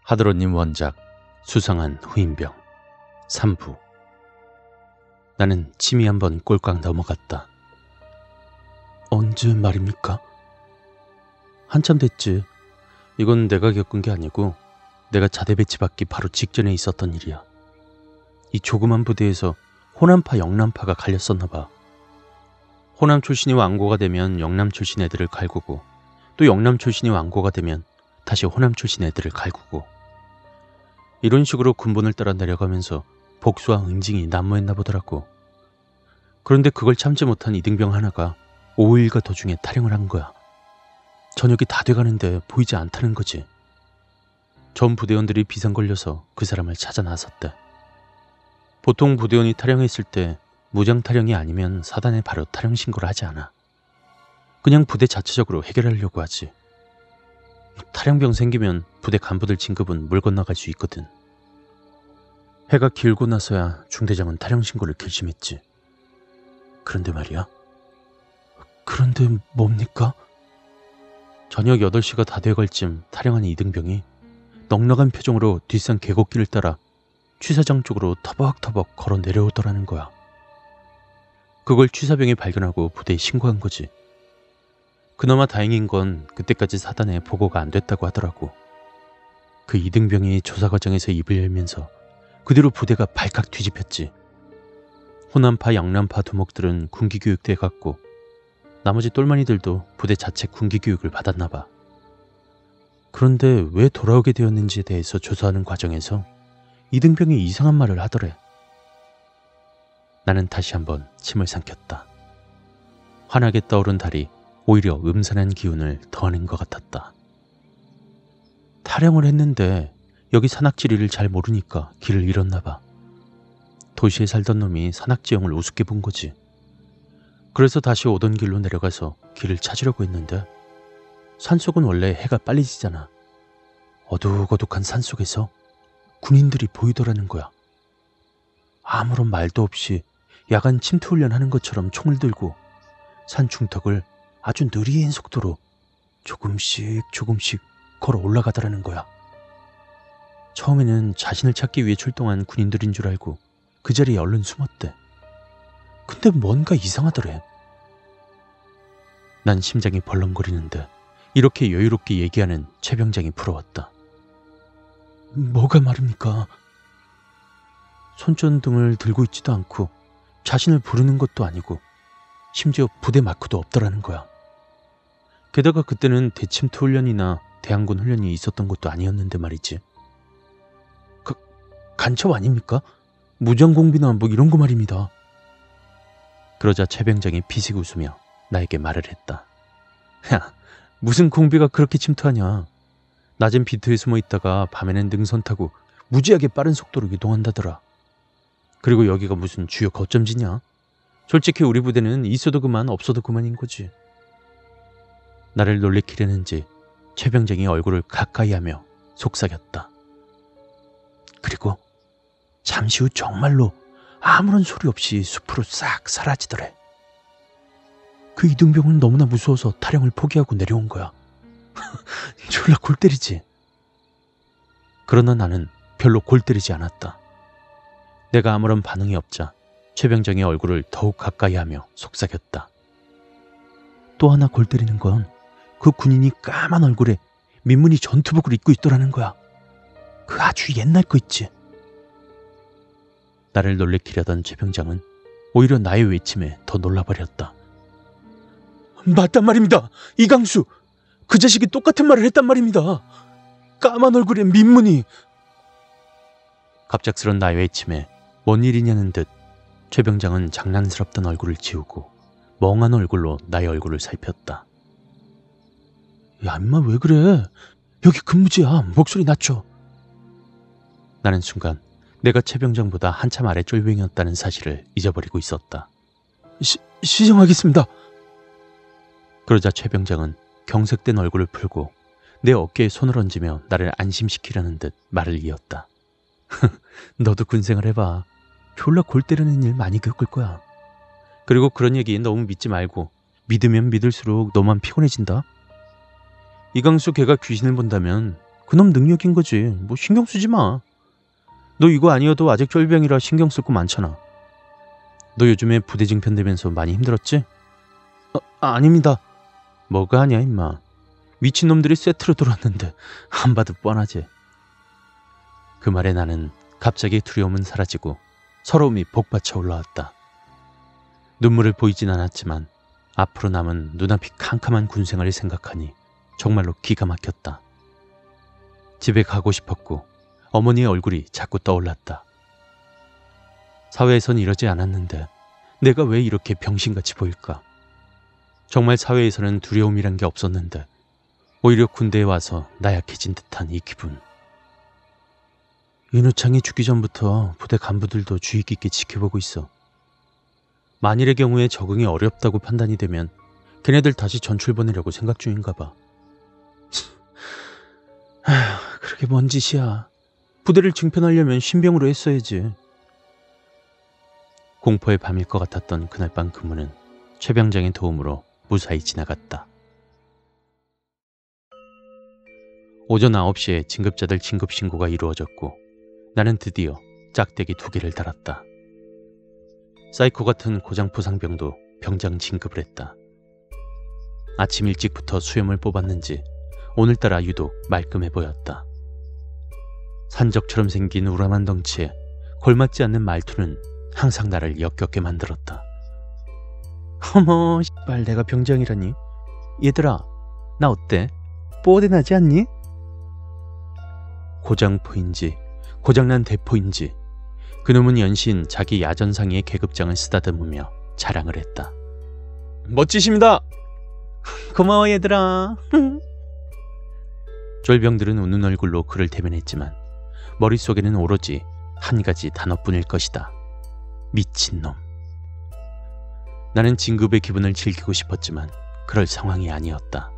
하드로님 원작 수상한 후임병 3부. 나는 침이 한번 꼴깍 넘어갔다. 언제 말입니까? 한참 됐지. 이건 내가 겪은 게 아니고 내가 자대 배치받기 바로 직전에 있었던 일이야. 이 조그만 부대에서 호남파 영남파가 갈렸었나 봐. 호남 출신이 왕고가 되면 영남 출신 애들을 갈구고, 또 영남 출신이 왕고가 되면 다시 호남 출신 애들을 갈구고, 이런 식으로 군본을 따라 내려가면서 복수와 응징이 난무했나 보더라고. 그런데 그걸 참지 못한 이등병 하나가 5일가 도중에 탈영을 한 거야. 저녁이 다 돼가는데 보이지 않다는 거지. 전 부대원들이 비상 걸려서 그 사람을 찾아 나섰대. 보통 부대원이 탈영했을 때 무장 탈영이 아니면 사단에 바로 탈영 신고를 하지 않아. 그냥 부대 자체적으로 해결하려고 하지. 탈영병 생기면 부대 간부들 진급은 물 건너갈 수 있거든. 해가 길고 나서야 중대장은 탈영 신고를 결심했지. 그런데 말이야. 그런데 뭡니까? 저녁 8시가 다 돼갈 쯤 탈영한 이등병이 넉넉한 표정으로 뒷산 계곡길을 따라 취사장 쪽으로 터벅터벅 걸어 내려오더라는 거야. 그걸 취사병이 발견하고 부대에 신고한 거지. 그나마 다행인 건 그때까지 사단에 보고가 안 됐다고 하더라고. 그 이등병이 조사 과정에서 입을 열면서 그대로 부대가 발칵 뒤집혔지. 호남파 영남파 두목들은 군기교육대에 갔고, 나머지 똘마니들도 부대 자체 군기교육을 받았나 봐. 그런데 왜 돌아오게 되었는지에 대해서 조사하는 과정에서 이등병이 이상한 말을 하더래. 나는 다시 한번 침을 삼켰다. 환하게 떠오른 달이 오히려 음산한 기운을 더하는 것 같았다. 탈영을 했는데 여기 산악지리를 잘 모르니까 길을 잃었나 봐. 도시에 살던 놈이 산악지형을 우습게 본 거지. 그래서 다시 오던 길로 내려가서 길을 찾으려고 했는데, 산속은 원래 해가 빨리 지잖아. 어둑어둑한 산속에서 군인들이 보이더라는 거야. 아무런 말도 없이 야간 침투훈련 하는 것처럼 총을 들고 산 중턱을 아주 느린 속도로 조금씩 걸어 올라가더라는 거야. 처음에는 자신을 찾기 위해 출동한 군인들인 줄 알고 그 자리에 얼른 숨었대. 근데 뭔가 이상하더래. 난 심장이 벌렁거리는데 이렇게 여유롭게 얘기하는 최 병장이 부러웠다. 뭐가 말입니까? 손전등을 들고 있지도 않고 자신을 부르는 것도 아니고 심지어 부대 마크도 없더라는 거야. 게다가 그때는 대침투 훈련이나 대항군 훈련이 있었던 것도 아니었는데 말이지. 간첩 아닙니까? 무장공비나 뭐 이런 거 말입니다. 그러자 최 병장이 피식 웃으며 나에게 말을 했다. 야, 무슨 공비가 그렇게 침투하냐. 낮엔 비트에 숨어 있다가 밤에는 능선 타고 무지하게 빠른 속도로 이동한다더라. 그리고 여기가 무슨 주요 거점지냐? 솔직히 우리 부대는 있어도 그만 없어도 그만인 거지. 나를 놀래키려는지 최 병장이 얼굴을 가까이 하며 속삭였다. 그리고 잠시 후 정말로 아무런 소리 없이 숲으로 싹 사라지더래. 그 이등병은 너무나 무서워서 탈영을 포기하고 내려온 거야. 졸라 골 때리지. 그러나 나는 별로 골 때리지 않았다. 내가 아무런 반응이 없자 최 병장의 얼굴을 더욱 가까이 하며 속삭였다. 또 하나 골 때리는 건 그 군인이 까만 얼굴에 민무늬 전투복을 입고 있더라는 거야. 그 아주 옛날 거 있지. 나를 놀래키려던 최 병장은 오히려 나의 외침에 더 놀라버렸다. 맞단 말입니다. 이강수. 그 자식이 똑같은 말을 했단 말입니다. 까만 얼굴에 민무늬. 갑작스런 나의 외침에 뭔 일이냐는 듯 최 병장은 장난스럽던 얼굴을 지우고 멍한 얼굴로 나의 얼굴을 살폈다. 야, 임마 왜 그래? 여기 근무지야. 목소리 낮춰. 나는 순간 내가 최 병장보다 한참 아래 쫄병이었다는 사실을 잊어버리고 있었다. 시정하겠습니다. 그러자 최 병장은 경색된 얼굴을 풀고 내 어깨에 손을 얹으며 나를 안심시키려는 듯 말을 이었다. 너도 군생활 해봐. 졸라 골 때리는 일 많이 겪을 거야. 그리고 그런 얘기 너무 믿지 말고 믿으면 믿을수록 너만 피곤해진다. 이강수 걔가 귀신을 본다면 그놈 능력인 거지. 뭐 신경 쓰지 마. 너 이거 아니어도 아직 쫄병이라 신경 쓸 거 많잖아. 너 요즘에 부대 징편되면서 많이 힘들었지? 아닙니다. 뭐가 아니야 임마. 미친놈들이 세트로 들어왔는데 안 봐도 뻔하지. 그 말에 나는 갑자기 두려움은 사라지고 서러움이 복받쳐 올라왔다. 눈물을 보이진 않았지만 앞으로 남은 눈앞이 캄캄한 군생활을 생각하니 정말로 기가 막혔다. 집에 가고 싶었고 어머니의 얼굴이 자꾸 떠올랐다. 사회에선 이러지 않았는데 내가 왜 이렇게 병신같이 보일까? 정말 사회에서는 두려움이란 게 없었는데 오히려 군대에 와서 나약해진 듯한 이 기분. 윤우창이 죽기 전부터 부대 간부들도 주의 깊게 지켜보고 있어. 만일의 경우에 적응이 어렵다고 판단이 되면 걔네들 다시 전출 보내려고 생각 중인가 봐. 그렇게 뭔 짓이야. 부대를 징편하려면 신병으로 했어야지. 공포의 밤일 것 같았던 그날 밤 근무는 최 병장의 도움으로 무사히 지나갔다. 오전 9시에 진급자들 진급 신고가 이루어졌고 나는 드디어 짝대기 2개를 달았다. 사이코 같은 고장포 상병도 병장 진급을 했다. 아침 일찍부터 수염을 뽑았는지 오늘따라 유독 말끔해 보였다. 산적처럼 생긴 우람한 덩치에 걸맞지 않는 말투는 항상 나를 역겹게 만들었다. 어머, 씨발 내가 병장이라니. 얘들아, 나 어때? 뽀대 나지 않니? 고장포인지 고장난 대포인지 그놈은 연신 자기 야전상의의 계급장을 쓰다듬으며 자랑을 했다. 멋지십니다. 고마워 얘들아. 쫄병들은 웃는 얼굴로 그를 대면했지만 머릿속에는 오로지 한 가지 단어뿐일 것이다. 미친놈. 나는 진급의 기분을 즐기고 싶었지만 그럴 상황이 아니었다.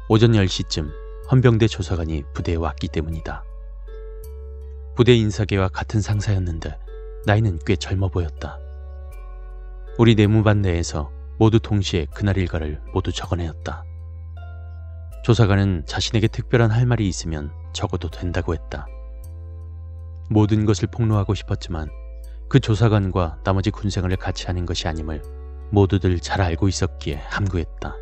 오전 10시쯤 헌병대 조사관이 부대에 왔기 때문이다. 부대 인사계와 같은 상사였는데 나이는 꽤 젊어 보였다. 우리 내무반 내에서 모두 동시에 그날 일과를 모두 적어내었다. 조사관은 자신에게 특별한 할 말이 있으면 적어도 된다고 했다. 모든 것을 폭로하고 싶었지만 그 조사관과 나머지 군생활을 같이 하는 것이 아님을 모두들 잘 알고 있었기에 함구했다.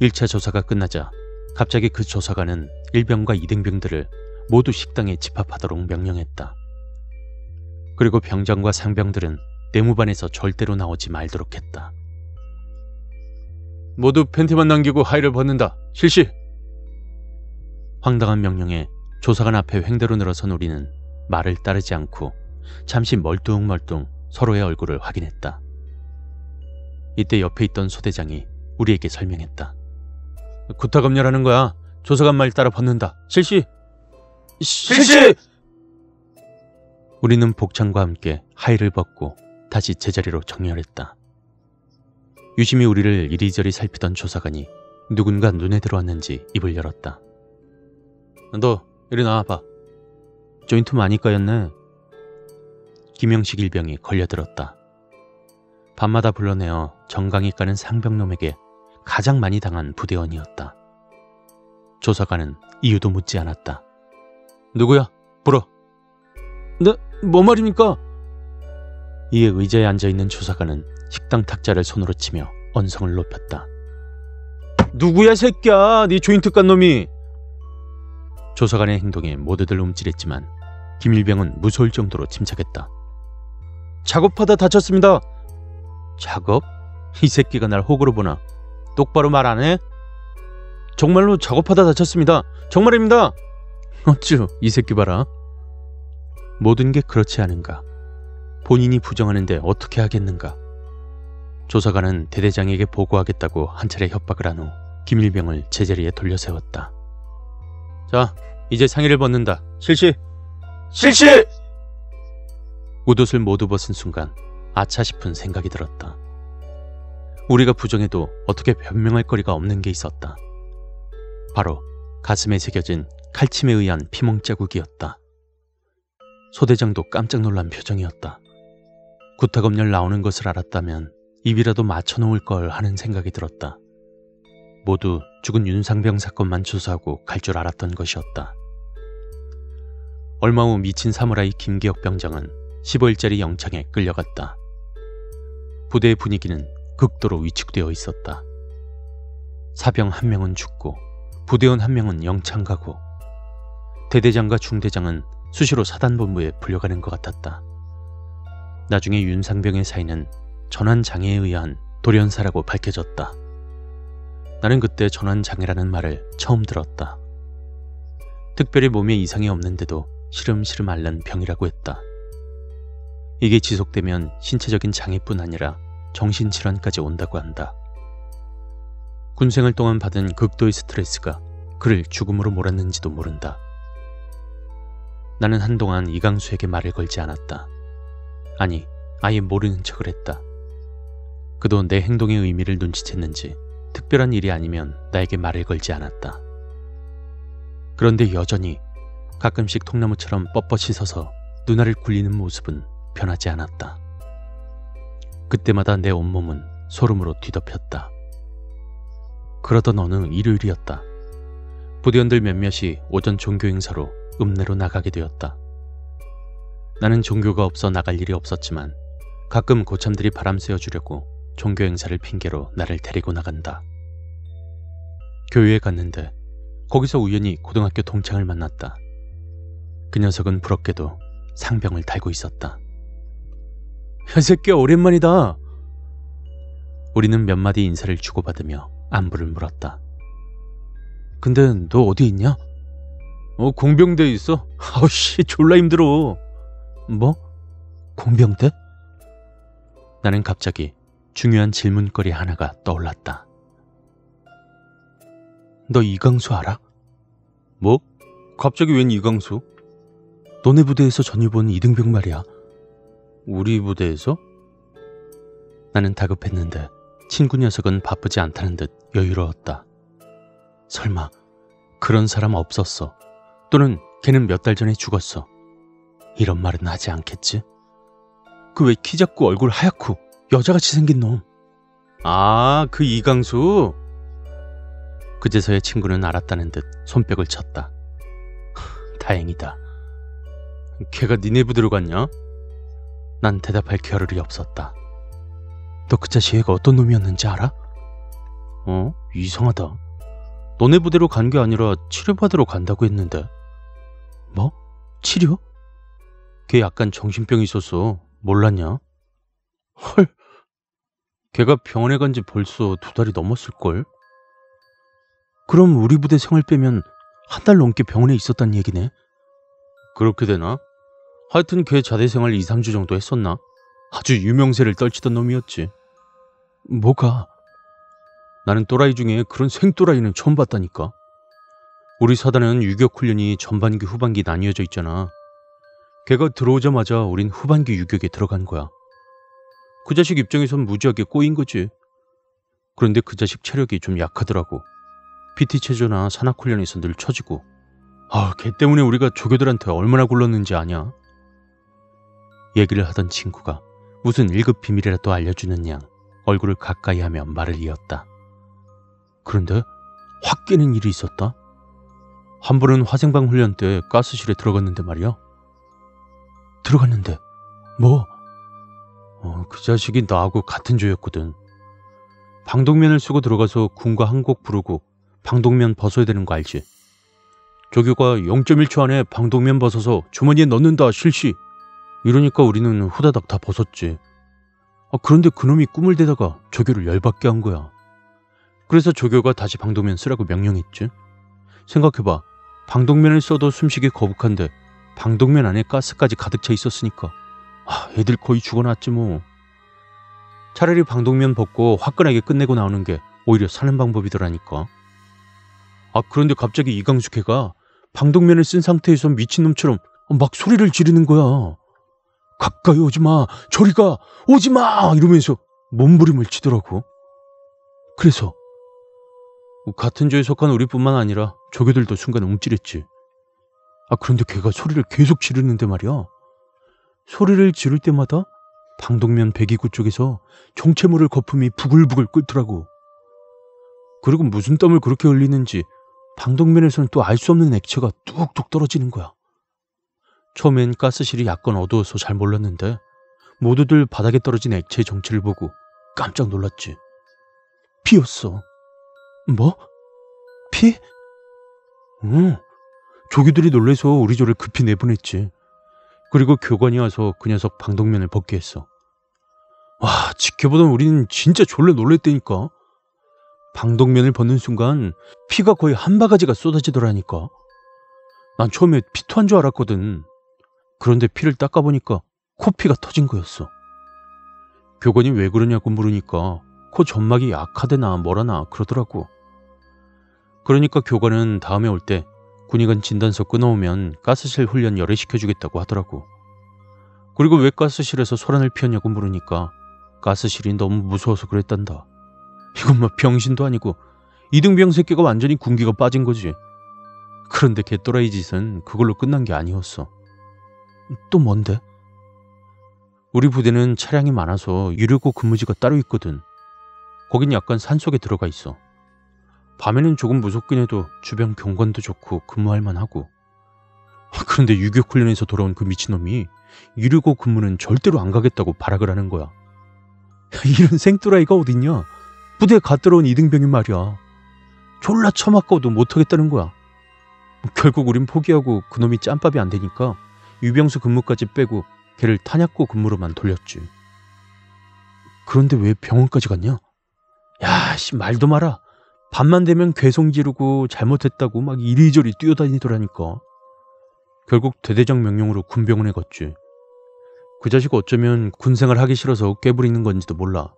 1차 조사가 끝나자 갑자기 그 조사관은 1병과 2등병들을 모두 식당에 집합하도록 명령했다. 그리고 병장과 상병들은 내무반에서 절대로 나오지 말도록 했다. 모두 팬티만 남기고 하의를 벗는다. 실시! 황당한 명령에 조사관 앞에 횡대로 늘어선 우리는 말을 따르지 않고 잠시 멀뚱멀뚱 서로의 얼굴을 확인했다. 이때 옆에 있던 소대장이 우리에게 설명했다. 구타검열하는 거야. 조사관 말 따라 벗는다. 실시! 실시! 우리는 복창과 함께 하의를 벗고 다시 제자리로 정렬했다. 유심히 우리를 이리저리 살피던 조사관이 누군가 눈에 들어왔는지 입을 열었다. 너 이리 나와봐. 조인트 많이 까였네. 김영식 일병이 걸려들었다. 밤마다 불러내어 정강이 까는 상병놈에게 가장 많이 당한 부대원이었다. 조사관은 이유도 묻지 않았다. 누구야? 불어. 네? 뭐 말입니까? 이에 의자에 앉아있는 조사관은 식당 탁자를 손으로 치며 언성을 높였다. 누구야 새끼야, 네 조인트 깐 놈이. 조사관의 행동에 모두들 움찔했지만 김일병은 무서울 정도로 침착했다. 작업하다 다쳤습니다. 작업? 이 새끼가 날 호구로 보나. 똑바로 말 안 해? 정말로 작업하다 다쳤습니다. 정말입니다. 어쭈, 이 새끼 봐라. 모든 게 그렇지 않은가. 본인이 부정하는데 어떻게 하겠는가. 조사관은 대대장에게 보고하겠다고 한 차례 협박을 한 후 김일병을 제자리에 돌려세웠다. 자, 이제 상의를 벗는다. 실시! 실시! 웃옷을 모두 벗은 순간 아차 싶은 생각이 들었다. 우리가 부정해도 어떻게 변명할 거리가 없는 게 있었다. 바로 가슴에 새겨진 칼침에 의한 피멍자국이었다. 소대장도 깜짝 놀란 표정이었다. 구타검열 나오는 것을 알았다면 입이라도 맞춰놓을 걸 하는 생각이 들었다. 모두 죽은 윤상병 사건만 조사하고 갈 줄 알았던 것이었다. 얼마 후 미친 사무라이 김기혁 병장은 15일짜리 영창에 끌려갔다. 부대의 분위기는 극도로 위축되어 있었다. 사병 한 명은 죽고 부대원 한 명은 영창 가고 대대장과 중대장은 수시로 사단본부에 불려가는 것 같았다. 나중에 윤상병의 사인은 전환장애에 의한 돌연사라고 밝혀졌다. 나는 그때 전환장애라는 말을 처음 들었다. 특별히 몸에 이상이 없는데도 시름시름 앓는 병이라고 했다. 이게 지속되면 신체적인 장애뿐 아니라 정신질환까지 온다고 한다. 군생활 동안 받은 극도의 스트레스가 그를 죽음으로 몰았는지도 모른다. 나는 한동안 이강수에게 말을 걸지 않았다. 아니, 아예 모르는 척을 했다. 그도 내 행동의 의미를 눈치챘는지 특별한 일이 아니면 나에게 말을 걸지 않았다. 그런데 여전히 가끔씩 통나무처럼 뻣뻣이 서서 눈알을 굴리는 모습은 변하지 않았다. 그때마다 내 온몸은 소름으로 뒤덮였다. 그러던 어느 일요일이었다. 부대원들 몇몇이 오전 종교 행사로 읍내로 나가게 되었다. 나는 종교가 없어 나갈 일이 없었지만 가끔 고참들이 바람 쐬어주려고 종교 행사를 핑계로 나를 데리고 나간다. 교회에 갔는데 거기서 우연히 고등학교 동창을 만났다. 그 녀석은 부럽게도 상병을 달고 있었다. 야, 새끼야, 오랜만이다. 우리는 몇 마디 인사를 주고받으며 안부를 물었다. 근데 너 어디 있냐? 공병대에 있어. 아우씨, 졸라 힘들어. 뭐? 공병대? 나는 갑자기 중요한 질문거리 하나가 떠올랐다. 너 이강수 알아? 뭐? 갑자기 웬 이강수? 너네 부대에서 전입 온 이등병 말이야. 우리 부대에서? 나는 다급했는데 친구 녀석은 바쁘지 않다는 듯 여유로웠다. 설마 그런 사람 없었어? 또는 걔는 몇 달 전에 죽었어? 이런 말은 하지 않겠지? 그 왜 키 작고 얼굴 하얗고 여자같이 생긴 놈. 아, 그 이강수? 그제서야 친구는 알았다는 듯 손뼉을 쳤다. 다행이다. 걔가 니네 부대로 갔냐? 난 대답할 겨를이 없었다. 너 그 자식 애가 어떤 놈이었는지 알아? 이상하다. 너네 부대로 간 게 아니라 치료받으러 간다고 했는데. 뭐? 치료? 걔 약간 정신병이 있었어. 몰랐냐? 헐, 걔가 병원에 간 지 벌써 2달이 넘었을걸? 그럼 우리 부대 생활 빼면 한 달 넘게 병원에 있었단 얘기네. 그렇게 되나? 하여튼 걔 자대생활 2, 3주 정도 했었나? 아주 유명세를 떨치던 놈이었지. 뭐가? 나는 또라이 중에 그런 생또라이는 처음 봤다니까. 우리 사단은 유격훈련이 전반기 후반기 나뉘어져 있잖아. 걔가 들어오자마자 우린 후반기 유격에 들어간 거야. 그 자식 입장에선 무지하게 꼬인 거지. 그런데 그 자식 체력이 좀 약하더라고. PT 체조나 산악훈련에서 늘 처지고. 걔 때문에 우리가 조교들한테 얼마나 굴렀는지 아냐? 얘기를 하던 친구가 무슨 1급 비밀이라도 알려주는 양 얼굴을 가까이 하며 말을 이었다. 그런데 확 깨는 일이 있었다. 한 번은 화생방 훈련 때 가스실에 들어갔는데 말이야. 들어갔는데 뭐? 그 자식이 나하고 같은 조였거든. 방독면을 쓰고 들어가서 군가 한 곡 부르고 방독면 벗어야 되는 거 알지? 조교가 0.1초 안에 방독면 벗어서 주머니에 넣는다 실시. 이러니까 우리는 후다닥 다 벗었지. 그런데 그놈이 꿈을 대다가 조교를 열받게 한 거야. 그래서 조교가 다시 방독면 쓰라고 명령했지. 생각해봐. 방독면을 써도 숨쉬기 거북한데 방독면 안에 가스까지 가득 차 있었으니까 애들 거의 죽어났지 뭐. 차라리 방독면 벗고 화끈하게 끝내고 나오는 게 오히려 사는 방법이더라니까. 그런데 갑자기 이강수 걔가 방독면을 쓴 상태에서 미친놈처럼 막 소리를 지르는 거야. 가까이 오지마, 저리가, 오지마 이러면서 몸부림을 치더라고. 그래서 같은 조에 속한 우리뿐만 아니라 조교들도 순간 움찔했지. 그런데 걔가 소리를 계속 지르는데 말이야. 소리를 지를 때마다 방독면 배기구 쪽에서 정체모를 거품이 부글부글 끓더라고. 그리고 무슨 땀을 그렇게 흘리는지 방독면에서는 또 알 수 없는 액체가 뚝뚝 떨어지는 거야. 처음엔 가스실이 약간 어두워서 잘 몰랐는데 모두들 바닥에 떨어진 액체의 정체를 보고 깜짝 놀랐지. 피였어. 뭐? 피? 응. 조교들이 놀래서 우리 조를 급히 내보냈지. 그리고 교관이 와서 그 녀석 방독면을 벗게 했어. 와, 지켜보던 우리는 진짜 졸래 놀랬다니까. 방독면을 벗는 순간 피가 거의 한 바가지가 쏟아지더라니까. 난 처음에 피토한 줄 알았거든. 그런데 피를 닦아보니까 코피가 터진 거였어. 교관이 왜 그러냐고 물으니까 코 점막이 약하대나 뭐라나 그러더라고. 그러니까 교관은 다음에 올 때 군의관 진단서 끊어오면 가스실 훈련 열애시켜주겠다고 하더라고. 그리고 왜 가스실에서 소란을 피웠냐고 물으니까 가스실이 너무 무서워서 그랬단다. 이건 뭐 병신도 아니고 이등병 새끼가 완전히 군기가 빠진 거지. 그런데 개또라이 짓은 그걸로 끝난 게 아니었어. 또 뭔데? 우리 부대는 차량이 많아서 유료고 근무지가 따로 있거든. 거긴 약간 산속에 들어가 있어. 밤에는 조금 무섭긴 해도 주변 경관도 좋고 근무할 만하고. 그런데 유격훈련에서 돌아온 그 미친놈이 유료고 근무는 절대로 안 가겠다고 발악을 하는 거야. 이런 생또라이가 어딨냐? 부대에 갓 들어온 이등병이 말이야. 졸라 처맞고도 못하겠다는 거야. 결국 우린 포기하고 그놈이 짬밥이 안 되니까 유병수 근무까지 빼고 걔를 탄약고 근무로만 돌렸지. 그런데 왜 병원까지 갔냐? 야, 씨, 말도 마라. 밤만 되면 괴송 지르고 잘못했다고 막 이리저리 뛰어다니더라니까. 결국 대대장 명령으로 군병원에 갔지. 그 자식 어쩌면 군생활 하기 싫어서 꾀부리는 건지도 몰라.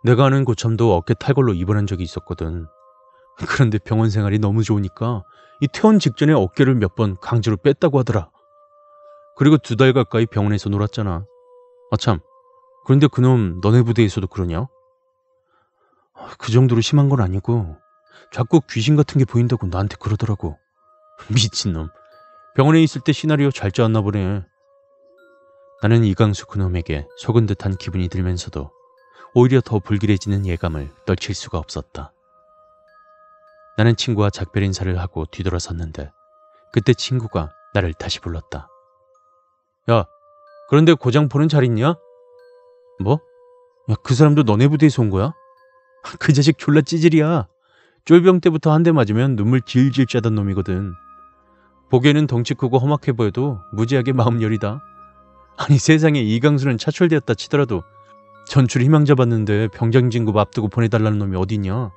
내가 아는 고참도 어깨 탈골로 입원한 적이 있었거든. 그런데 병원 생활이 너무 좋으니까 이 퇴원 직전에 어깨를 몇 번 강제로 뺐다고 하더라. 그리고 2달 가까이 병원에서 놀았잖아. 아참, 그런데 그놈 너네 부대에서도 그러냐? 그 정도로 심한 건 아니고 자꾸 귀신 같은 게 보인다고 나한테 그러더라고. 미친놈. 병원에 있을 때 시나리오 잘 짜왔나 보네. 나는 이강수 그놈에게 속은 듯한 기분이 들면서도 오히려 더 불길해지는 예감을 떨칠 수가 없었다. 나는 친구와 작별 인사를 하고 뒤돌아섰는데 그때 친구가 나를 다시 불렀다. 야, 그런데 고장포는 잘 있냐? 뭐? 야, 그 사람도 너네 부대에서 온 거야? 그 자식 졸라 찌질이야. 쫄병 때부터 한 대 맞으면 눈물 질질 짜던 놈이거든. 보기에는 덩치 크고 험악해 보여도 무지하게 마음 여리다. 아니, 세상에 이강수는 차출되었다 치더라도 전출 희망 잡았는데 병장 진급 앞두고 보내달라는 놈이 어디냐?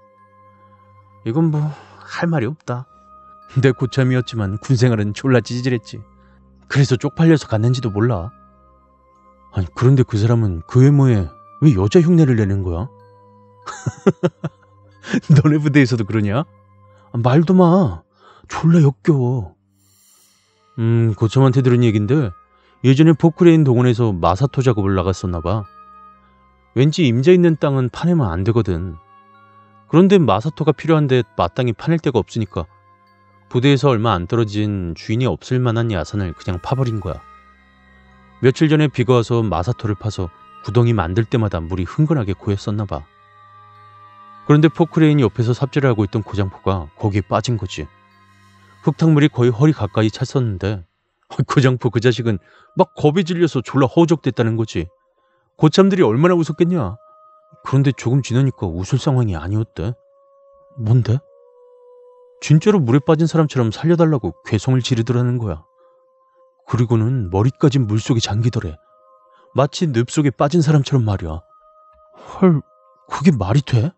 이건 뭐 할 말이 없다. 내 고참이었지만 군생활은 졸라 찌질했지. 그래서 쪽팔려서 갔는지도 몰라. 아니, 그런데 그 사람은 그 외모에 왜 여자 흉내를 내는 거야? 너네 부대에서도 그러냐? 말도 마. 졸라 역겨워. 고참한테 들은 얘긴데 예전에 포크레인 동원에서 마사토 작업을 나갔었나 봐. 왠지 임자 있는 땅은 파내면 안 되거든. 그런데 마사토가 필요한데 마땅히 파낼 데가 없으니까 부대에서 얼마 안 떨어진 주인이 없을 만한 야산을 그냥 파버린 거야. 며칠 전에 비가 와서 마사토를 파서 구덩이 만들 때마다 물이 흥건하게 고였었나 봐. 그런데 포크레인이 옆에서 삽질을 하고 있던 고장포가 거기에 빠진 거지. 흙탕물이 거의 허리 가까이 찼었는데 고장포 그 자식은 막 겁이 질려서 졸라 허우적댔다는 거지. 고참들이 얼마나 웃었겠냐. 그런데 조금 지나니까 웃을 상황이 아니었대. 뭔데? 진짜로 물에 빠진 사람처럼 살려달라고 괴성을 지르더라는 거야. 그리고는 머리까지 물속에 잠기더래. 마치 늪 속에 빠진 사람처럼 말이야. 헐, 그게 말이 돼?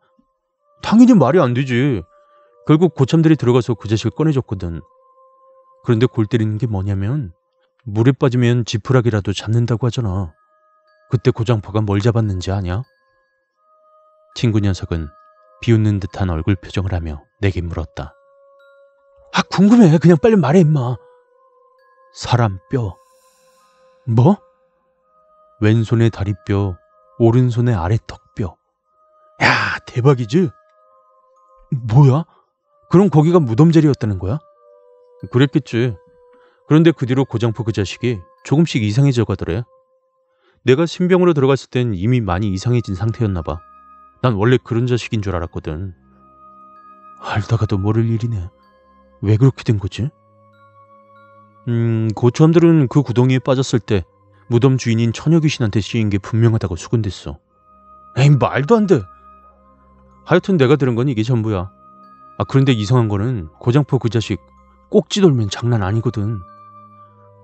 당연히 말이 안 되지. 결국 고참들이 들어가서 그 자식을 꺼내줬거든. 그런데 골 때리는 게 뭐냐면 물에 빠지면 지푸라기라도 잡는다고 하잖아. 그때 고장포가 뭘 잡았는지 아냐? 친구 녀석은 비웃는 듯한 얼굴 표정을 하며 내게 물었다. 아, 궁금해. 그냥 빨리 말해 임마. 사람 뼈. 뭐? 왼손의 다리뼈, 오른손의 아래 턱뼈. 야, 대박이지? 뭐야? 그럼 거기가 무덤 자리였다는 거야? 그랬겠지. 그런데 그 뒤로 고장포 그 자식이 조금씩 이상해져 가더래. 내가 신병으로 들어갔을 땐 이미 많이 이상해진 상태였나 봐. 난 원래 그런 자식인 줄 알았거든. 알다가도 모를 일이네. 왜 그렇게 된 거지? 고추함들은 그 구덩이에 빠졌을 때 무덤 주인인 처녀 귀신한테 씌인 게 분명하다고 수군댔어. 에이, 말도 안 돼. 하여튼 내가 들은 건 이게 전부야. 그런데 이상한 거는 고장포 그 자식 꼭지 돌면 장난 아니거든.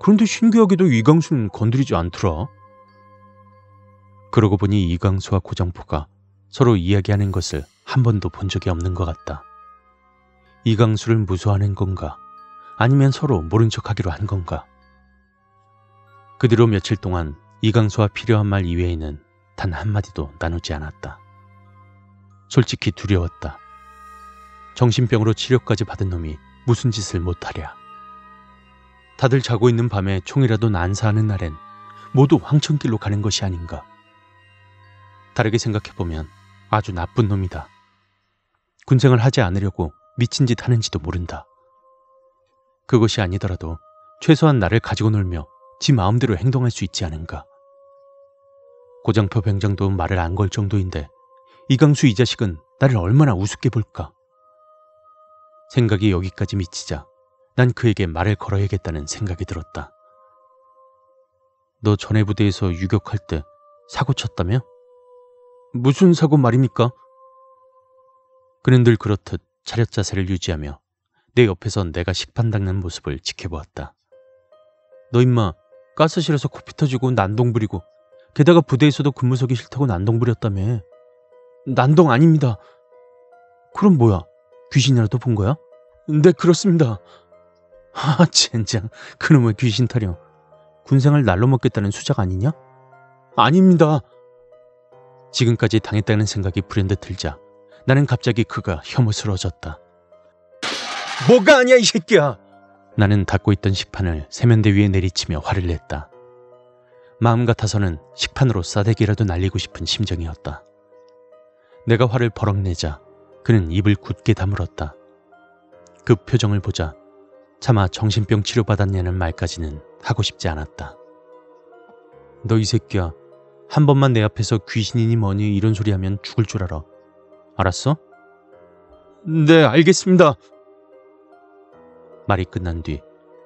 그런데 신기하게도 이강수는 건드리지 않더라. 그러고 보니 이강수와 고장포가 서로 이야기하는 것을 한 번도 본 적이 없는 것 같다. 이강수를 무서워하는 건가? 아니면 서로 모른 척하기로 한 건가? 그 뒤로 며칠 동안 이강수와 필요한 말 이외에는 단 한마디도 나누지 않았다. 솔직히 두려웠다. 정신병으로 치료까지 받은 놈이 무슨 짓을 못하랴. 다들 자고 있는 밤에 총이라도 난사하는 날엔 모두 황천길로 가는 것이 아닌가. 다르게 생각해보면 아주 나쁜 놈이다. 군생을 하지 않으려고 미친 짓 하는지도 모른다. 그것이 아니더라도 최소한 나를 가지고 놀며 지 마음대로 행동할 수 있지 않은가. 고장표 병장도 말을 안 걸 정도인데 이강수 이 자식은 나를 얼마나 우습게 볼까. 생각이 여기까지 미치자 난 그에게 말을 걸어야겠다는 생각이 들었다. 너 전해 부대에서 유격할 때 사고 쳤다며? 무슨 사고 말입니까? 그는 늘 그렇듯 차렷 자세를 유지하며 내 옆에서 내가 식판 닦는 모습을 지켜보았다. 너 임마 가스실에서 코피 터지고 난동 부리고 게다가 부대에서도 근무 서기 싫다고 난동 부렸다며. 난동 아닙니다. 그럼 뭐야? 귀신이라도 본 거야? 네, 그렇습니다. 젠장, 그놈의 귀신 타령. 군생활 날로 먹겠다는 수작 아니냐? 아닙니다. 지금까지 당했다는 생각이 불현듯 들자 나는 갑자기 그가 혐오스러워졌다. 뭐가 아니야 이 새끼야! 나는 닫고 있던 식판을 세면대 위에 내리치며 화를 냈다. 마음 같아서는 식판으로 싸대기라도 날리고 싶은 심정이었다. 내가 화를 버럭 내자 그는 입을 굳게 다물었다. 그 표정을 보자 차마 정신병 치료받았냐는 말까지는 하고 싶지 않았다. 너 이 새끼야, 한 번만 내 앞에서 귀신이니 뭐니 이런 소리 하면 죽을 줄 알아. 알았어? 네, 알겠습니다. 말이 끝난 뒤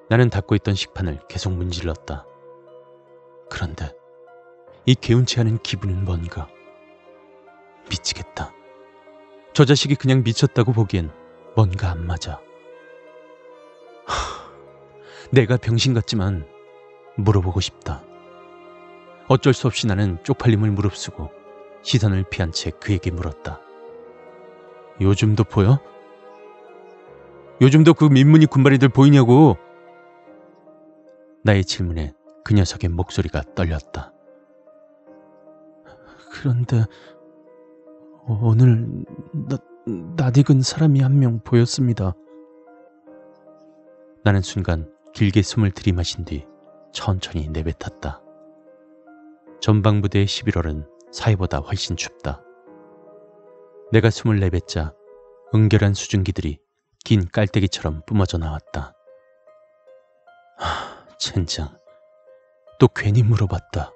나는 닫고 있던 식판을 계속 문질렀다. 그런데 이 개운치 않은 기분은 뭔가. 미치겠다. 저 자식이 그냥 미쳤다고 보기엔 뭔가 안 맞아. 내가 병신 같지만 물어보고 싶다. 어쩔 수 없이 나는 쪽팔림을 무릅쓰고 시선을 피한 채 그에게 물었다. 요즘도 보여? 요즘도 그 민문이 군바리들 보이냐고. 나의 질문에 그 녀석의 목소리가 떨렸다. 그런데 오늘 낯익은 사람이 한 명 보였습니다. 나는 순간 길게 숨을 들이마신 뒤 천천히 내뱉었다. 전방부대의 11월은 사해보다 훨씬 춥다. 내가 숨을 내뱉자 응결한 수증기들이 긴 깔때기처럼 뿜어져 나왔다. 젠장, 또 괜히 물어봤다.